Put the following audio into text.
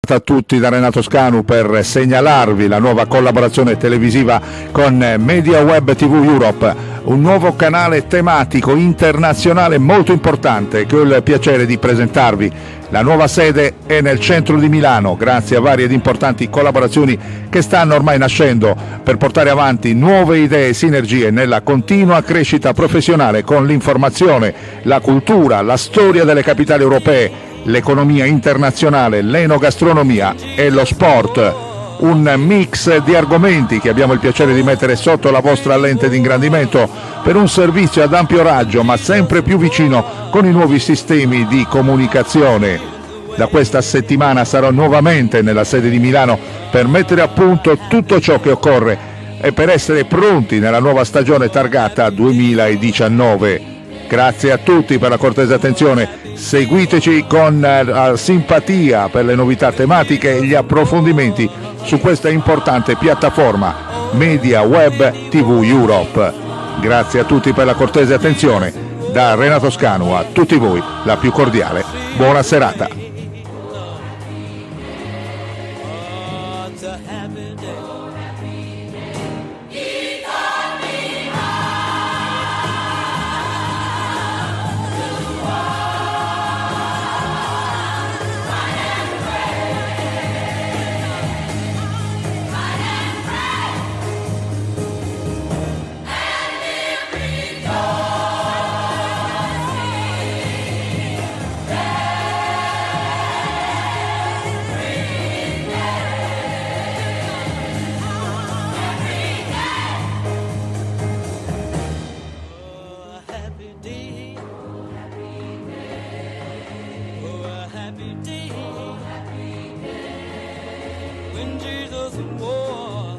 A tutti da Renato Scanu per segnalarvi la nuova collaborazione televisiva con Media Web TV Europe, un nuovo canale tematico internazionale molto importante che ho il piacere di presentarvi. La nuova sede è nel centro di Milano, grazie a varie ed importanti collaborazioni che stanno ormai nascendo per portare avanti nuove idee e sinergie nella continua crescita professionale con l'informazione, la cultura, la storia delle capitali europee, l'economia internazionale, l'enogastronomia e lo sport. Un mix di argomenti che abbiamo il piacere di mettere sotto la vostra lente di ingrandimento per un servizio ad ampio raggio ma sempre più vicino con i nuovi sistemi di comunicazione. Da questa settimana sarò nuovamente nella sede di Milano per mettere a punto tutto ciò che occorre e per essere pronti nella nuova stagione targata 2019. Grazie a tutti per la cortese attenzione, seguiteci con simpatia per le novità tematiche e gli approfondimenti su questa importante piattaforma Media Web TV Europe. Grazie a tutti per la cortese attenzione, da Renato Scanu a tutti voi la più cordiale buona serata. When Jesus was